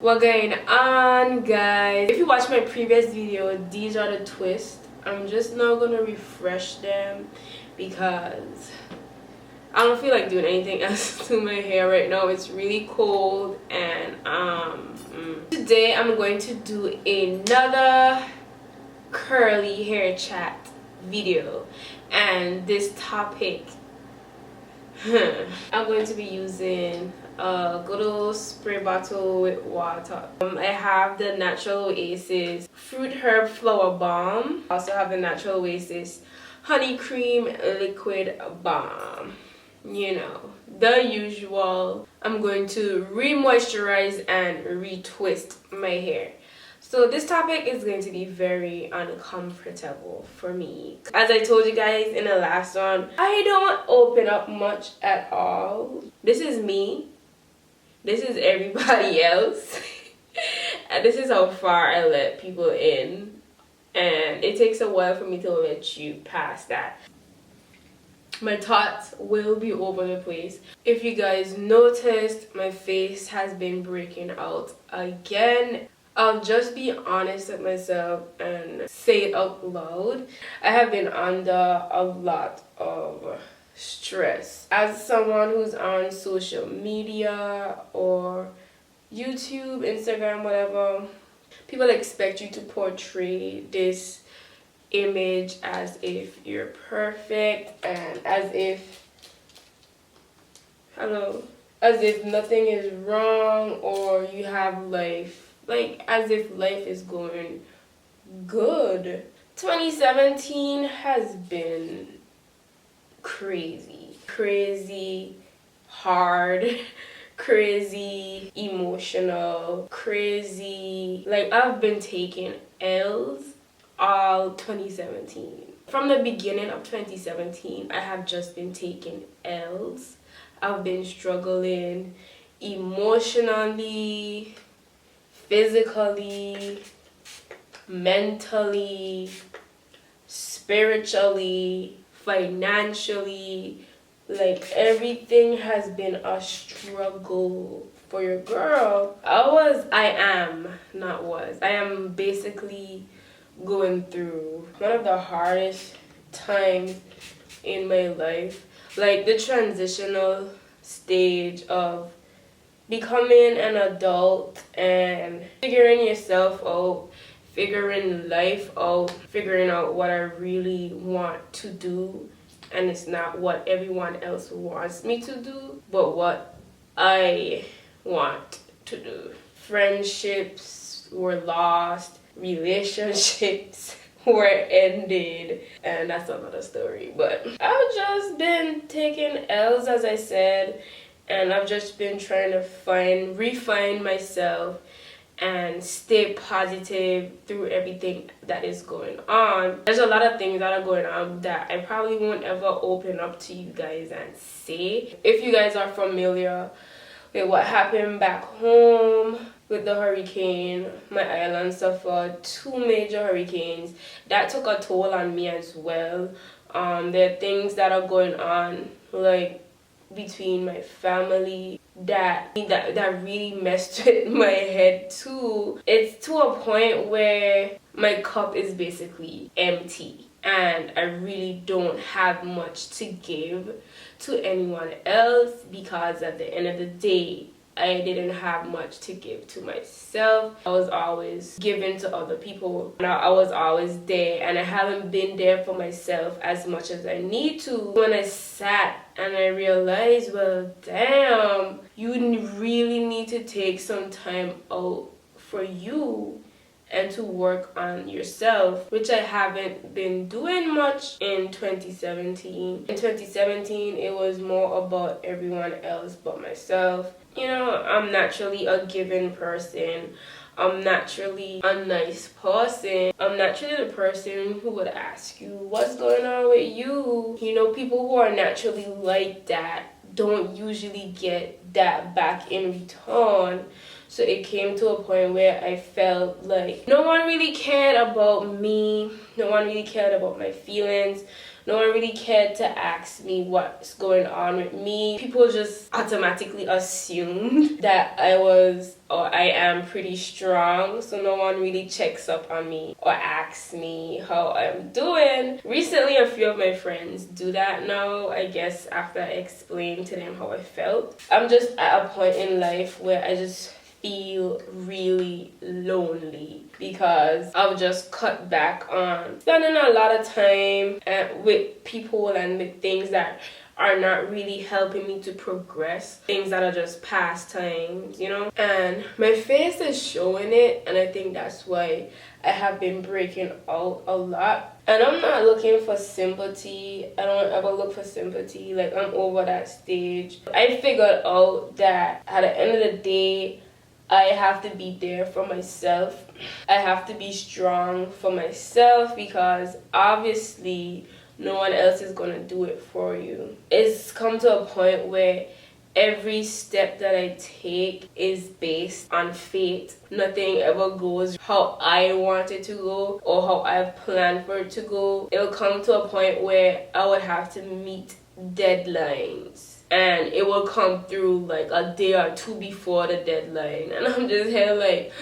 What going on, guys? If you watched my previous video, these are the twists. I'm just not gonna refresh them because I don't feel like doing anything else to my hair right now. It's really cold, and today I'm going to do another curly hair chat video, and this topic I'm going to be using a good old spray bottle with water. I have the Natural Oasis Fruit Herb Flower Balm. I also have the Natural Oasis Honey Cream Liquid Balm. You know, the usual. I'm going to re-moisturize and retwist my hair. So this topic is going to be very uncomfortable for me. As I told you guys in the last one, I don't open up much at all. This is me. This is everybody else. And this is how far I let people in. And it takes a while for me to let you past that. My thoughts will be over the place. If you guys noticed, my face has been breaking out again. I'll just be honest with myself and say it out loud. I have been under a lot of stress. As someone who's on social media or YouTube, Instagram, whatever, people expect you to portray this image as if you're perfect and as if nothing is wrong, or you have life, like as if life is going good. 2017 has been crazy hard, crazy emotional, crazy. Like, I've been taking L's all 2017. From the beginning of 2017, I have just been taking L's. I've been struggling emotionally, physically, mentally, spiritually, financially. Like, everything has been a struggle for your girl. I am basically going through one of the hardest times in my life. Like, the transitional stage of becoming an adult and figuring yourself out, figuring life out, figuring out what I really want to do, and it's not what everyone else wants me to do, but what I want to do. Friendships were lost, relationships were ended, and that's another story. But I've just been taking L's, as I said, and I've just been trying to refine myself and stay positive through everything that is going on. There's a lot of things that are going on that I probably won't ever open up to you guys and say. If you guys are familiar with what happened back home with the hurricane, my island suffered 2 major hurricanes. That took a toll on me as well. There are things that are going on, like between my family, that really messed with my head too. It's to a point where my cup is basically empty, and I really don't have much to give to anyone else, because at the end of the day, I didn't have much to give to myself. I was always giving to other people. I was always there, and I haven't been there for myself as much as I need to. When I sat and I realized, well, damn, you really need to take some time out for you and to work on yourself, which I haven't been doing much in 2017. In 2017, it was more about everyone else but myself. You know, I'm naturally a giving person. I'm naturally a nice person. I'm naturally the person who would ask you, what's going on with you? You know, people who are naturally like that don't usually get that back in return. So it came to a point where I felt like no one really cared about me. No one really cared about my feelings. No one really cared to ask me what's going on with me. People just automatically assumed that I was or I am pretty strong, so no one really checks up on me or asks me how I'm doing. Recently, a few of my friends do that now, I guess, after I explained to them how I felt. I'm just at a point in life where I just feel really lonely because I've just cut back on spending a lot of time with people and with things that are not really helping me to progress, things that are just pastimes, you know. And my face is showing it, and I think that's why I have been breaking out a lot. And I'm not looking for sympathy. I don't ever look for sympathy. Like, I'm over that stage. I figured out that at the end of the day, I have to be there for myself. I have to be strong for myself because obviously no one else is going to do it for you. It's come to a point where every step that I take is based on fate. Nothing ever goes how I want it to go or how I've planned for it to go. It'll come to a point where I would have to meet deadlines. And it will come through like a day or two before the deadline. And I'm just here like,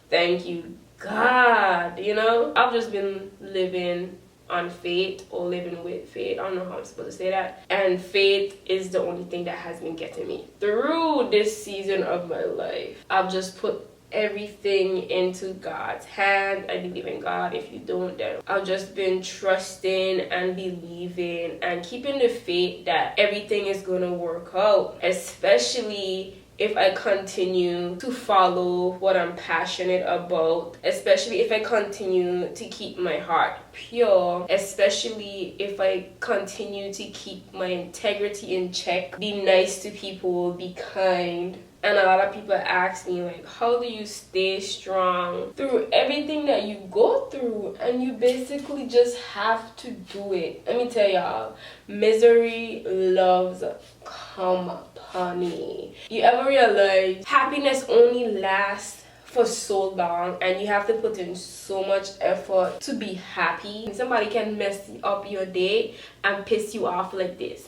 thank you, God. You know, I've just been living on fate or living with fate. I don't know how I'm supposed to say that. And fate is the only thing that has been getting me through this season of my life. I've just put everything into God's hand. I believe in God. If you don't, then I've just been trusting and believing and keeping the faith that everything is gonna work out, especially if I continue to follow what I'm passionate about, especially if I continue to keep my heart pure, especially if I continue to keep my integrity in check, be nice to people, be kind. And a lot of people ask me, like, how do you stay strong through everything that you go through? And you basically just have to do it. Let me tell y'all, misery loves company. You ever realize happiness only lasts for so long and you have to put in so much effort to be happy? Somebody can mess up your day and piss you off like this.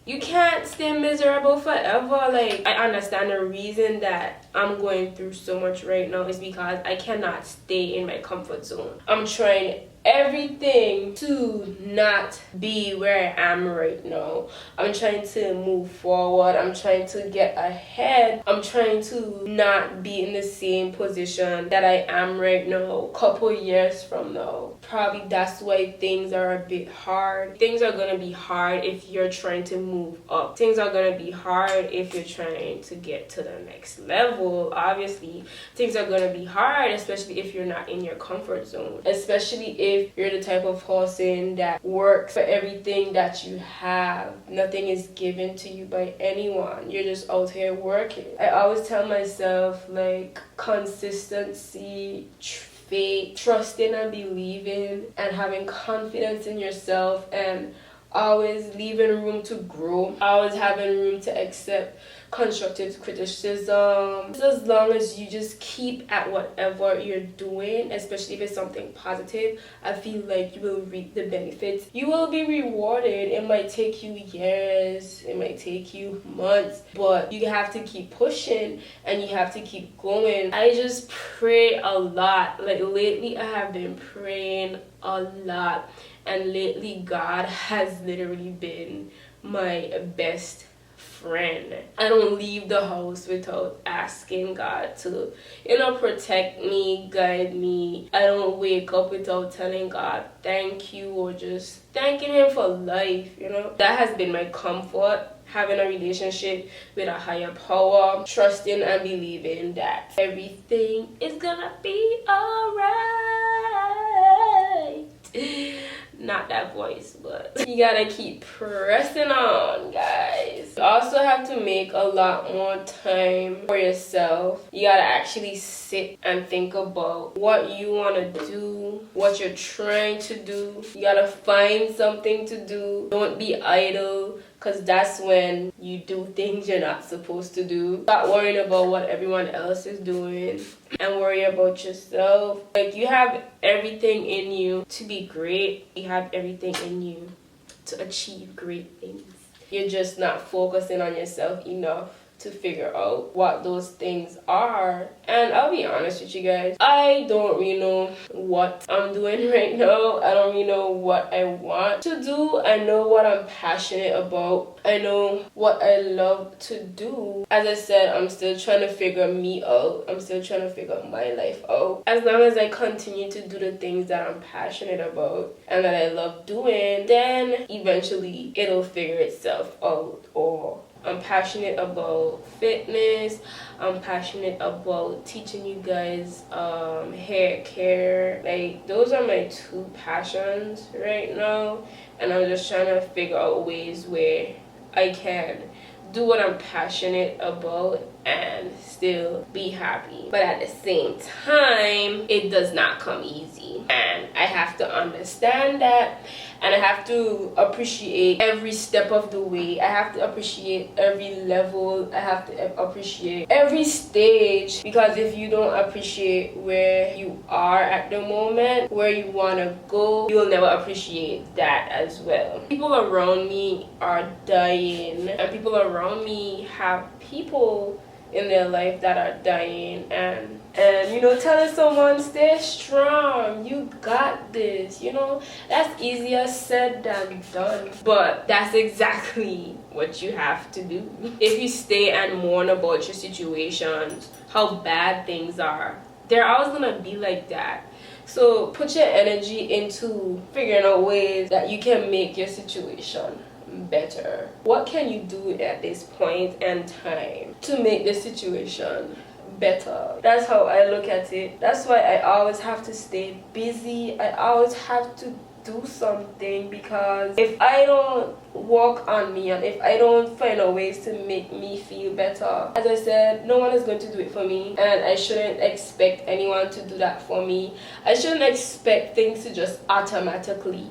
You can't stay miserable forever. Like, I understand the reason that I'm going through so much right now is because I cannot stay in my comfort zone. I'm trying everything to not be where I am right now. I'm trying to move forward. I'm trying to get ahead. I'm trying to not be in the same position that I am right now a couple years from now. Probably that's why things are a bit hard. Things are gonna be hard if you're trying to move up. Things are gonna be hard if you're trying to get to the next level. Obviously, things are gonna be hard, especially if you're not in your comfort zone. Especially if you're the type of person that works for everything that you have. Nothing is given to you by anyone. You're just out here working. I always tell myself, like, consistency, faith, trusting and believing, and having confidence in yourself, and always leaving room to grow, always having room to accept constructive criticism. As long as you just keep at whatever you're doing, especially if it's something positive, I feel like you will reap the benefits. You will be rewarded. It might take you years, it might take you months, but you have to keep pushing and you have to keep going. I just pray a lot. Like, lately I have been praying a lot, and lately God has literally been my best friend. I don't leave the house without asking God to, protect me, guide me. I don't wake up without telling God thank you or just thanking him for life. That has been my comfort, having a relationship with a higher power, trusting and believing that everything is gonna be alright. Not that voice, but you gotta keep pressing on, guys. You also have to make a lot more time for yourself. You gotta actually sit and think about what you want to do, what you're trying to do. You gotta find something to do. Don't be idle. because that's when you do things you're not supposed to do. Stop worrying about what everyone else is doing and worry about yourself. Like, you have everything in you to be great. You have everything in you to achieve great things. You're just not focusing on yourself enough to figure out what those things are. And I'll be honest with you guys, I don't really know what I'm doing right now. I don't really know what I want to do. I know what I'm passionate about. I know what I love to do. As I said, I'm still trying to figure me out. I'm still trying to figure my life out. As long as I continue to do the things that I'm passionate about and that I love doing, then eventually it'll figure itself out. Or I'm passionate about fitness. I'm passionate about teaching you guys hair care. Like, those are my two passions right now, and I'm just trying to figure out ways where I can do what I'm passionate about and still be happy. But at the same time, it does not come easy, and I have to understand that, and I have to appreciate every step of the way. I have to appreciate every level. I have to appreciate every stage, because if you don't appreciate where you are at the moment, where you want to go, you will never appreciate that as well. People around me are dying, and people around me have people in their life that are dying, and you know, telling someone stay strong, you got this, you know, that's easier said than done, but that's exactly what you have to do. If you stay and mourn about your situations, how bad things are, they're always gonna be like that. So put your energy into figuring out ways that you can make your situation better. What can you do at this point in time to make the situation better? That's how I look at it. That's why I always have to stay busy. I always have to do something, because if I don't work on me and if I don't find out ways to make me feel better, as I said, no one is going to do it for me, and I shouldn't expect anyone to do that for me. I shouldn't expect things to just automatically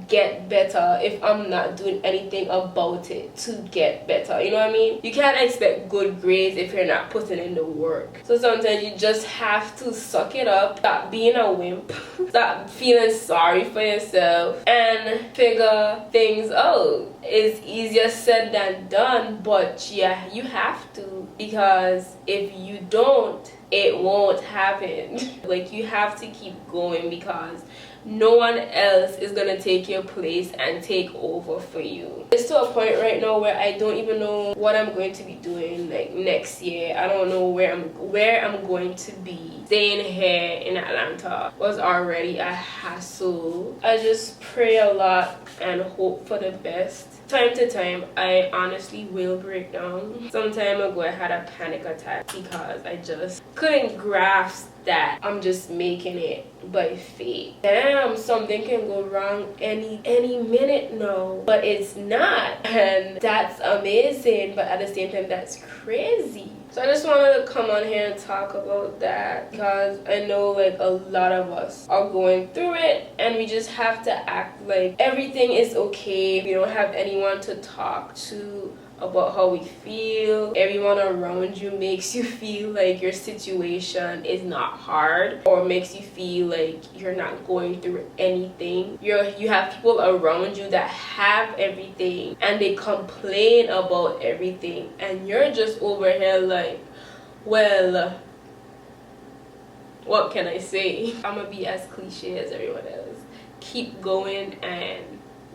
get better if I'm not doing anything about it to get better. You know what I mean? You can't expect good grades if you're not putting in the work. So sometimes you just have to suck it up, stop being a wimp, stop feeling sorry for yourself, and figure things out. It's easier said than done, but yeah, you have to, because if you don't, it won't happen. Like, you have to keep going, because no one else is gonna take your place and take over for you. It's to a point right now where I don't even know what I'm going to be doing like next year. I don't know where I'm going to be. Staying here in Atlanta was already a hassle. I just pray a lot and hope for the best. Time to time, I honestly will break down. Some time ago, I had a panic attack because I just couldn't grasp that I'm just making it by fate. Damn, something can go wrong any minute now, but it's not, and that's amazing, but at the same time, that's crazy. So I just wanted to come on here and talk about that, because I know like a lot of us are going through it, and we just have to act like everything is okay. We don't have anyone to talk to about how we feel. Everyone around you makes you feel like your situation is not hard, or makes you feel like you're not going through anything. You have people around you that have everything and they complain about everything, and you're just over here like, well, what can I say? I'm gonna be as cliche as everyone else. Keep going, and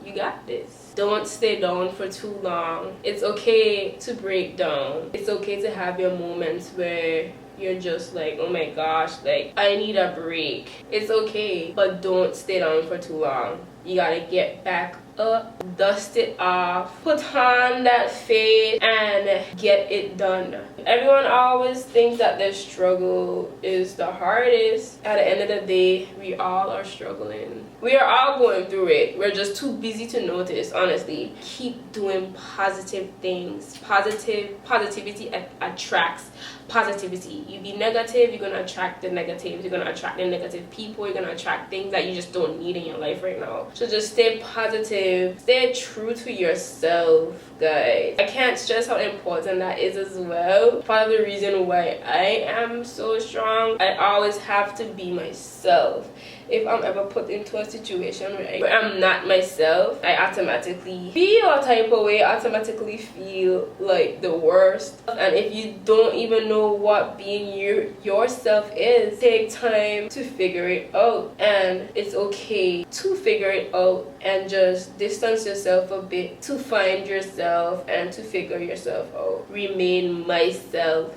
you got this. Don't stay down for too long. It's okay to break down. It's okay to have your moments where you're just like, oh my gosh, like I need a break. It's okay, but don't stay down for too long. You gotta get back up, dust it off, put on that face, and get it done. Everyone always thinks that their struggle is the hardest. At the end of the day, we all are struggling. We are all going through it. We're just too busy to notice, honestly. Keep doing positive things. Positivity attracts positivity. You be negative, you're gonna attract the negative. You're gonna attract the negative people. You're gonna attract things that you just don't need in your life right now. So just stay positive, stay true to yourself, guys. I can't stress how important that is as well. Part of the reason why I am so strong, I always have to be myself. If I'm ever put into a situation where I'm not myself, I automatically feel a type of way, automatically feel like the worst. And if you don't even know what being yourself is, take time to figure it out. And it's okay to figure it out and just distance yourself a bit to find yourself and to figure yourself out. Remain myself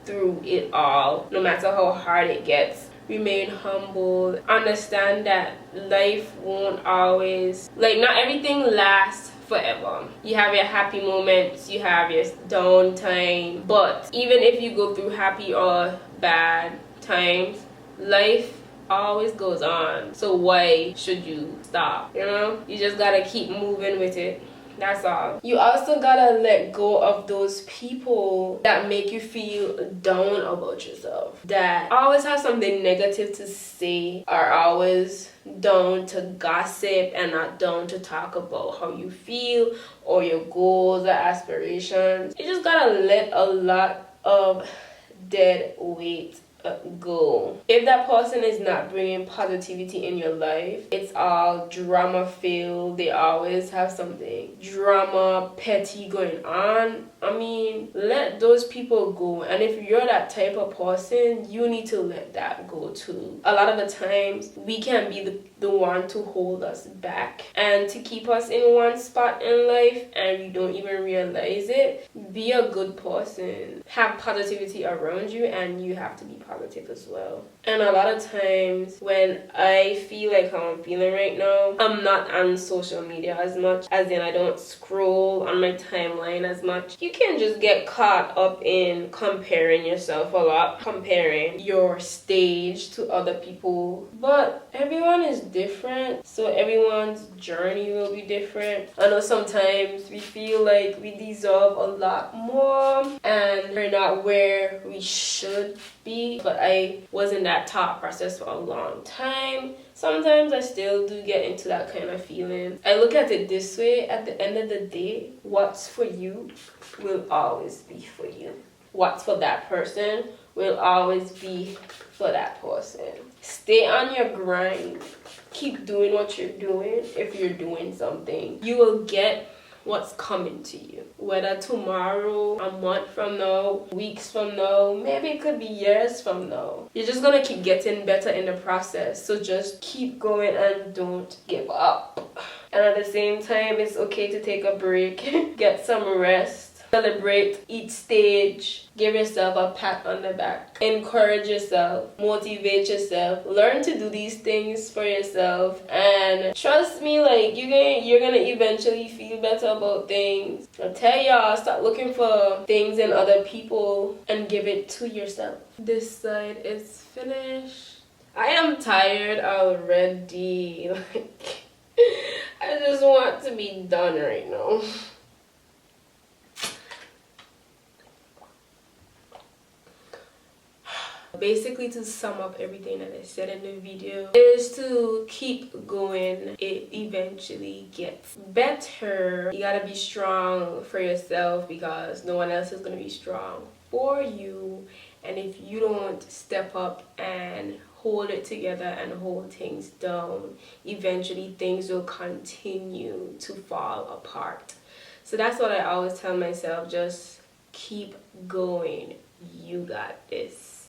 through it all, no matter how hard it gets. Remain humble. Understand that life won't always, like, not everything lasts forever. You have your happy moments, you have your down time, but even if you go through happy or bad times, life always goes on. So why should you stop? You know, you just gotta keep moving with it. That's all. You also gotta let go of those people that make you feel down about yourself, that always have something negative to say, are always down to gossip and not down to talk about how you feel or your goals or aspirations. You just gotta let a lot of dead weight go. If that person is not bringing positivity in your life, it's all drama filled, they always have something drama petty going on, I mean, let those people go. And if you're that type of person, you need to let that go too. A lot of the times we can be the one to hold us back and to keep us in one spot in life, and you don't even realize it. Be a good person, have positivity around you, and you have to be positive as well. And a lot of times when I feel like how I'm feeling right now, I'm not on social media as much, as in I don't scroll on my timeline as much. You can just get caught up in comparing yourself a lot, comparing your stage to other people, but everyone is different, so everyone's journey will be different. I know sometimes we feel like we deserve a lot more and we're not where we should be, but I was in that thought process for a long time. Sometimes I still do get into that kind of feeling. I look at it this way: at the end of the day, what's for you will always be for you. What's for that person will always be for that person. Stay on your grind. Keep doing what you're doing. If you're doing something, you will get what's coming to you. Whether tomorrow, a month from now, weeks from now, maybe it could be years from now. You're just gonna keep getting better in the process. So just keep going and don't give up. And at the same time, it's okay to take a break, get some rest. Celebrate each stage, give yourself a pat on the back, encourage yourself, motivate yourself, learn to do these things for yourself, and trust me, like you're gonna eventually feel better about things. I tell y'all, stop looking for things in other people and give it to yourself. This side is finished. I am tired already. Like, I just want to be done right now. Basically, to sum up everything that I said in the video, is to keep going. It eventually gets better. You gotta be strong for yourself because no one else is gonna be strong for you. And if you don't step up and hold it together and hold things down, eventually things will continue to fall apart. So that's what I always tell myself: just keep going. You got this.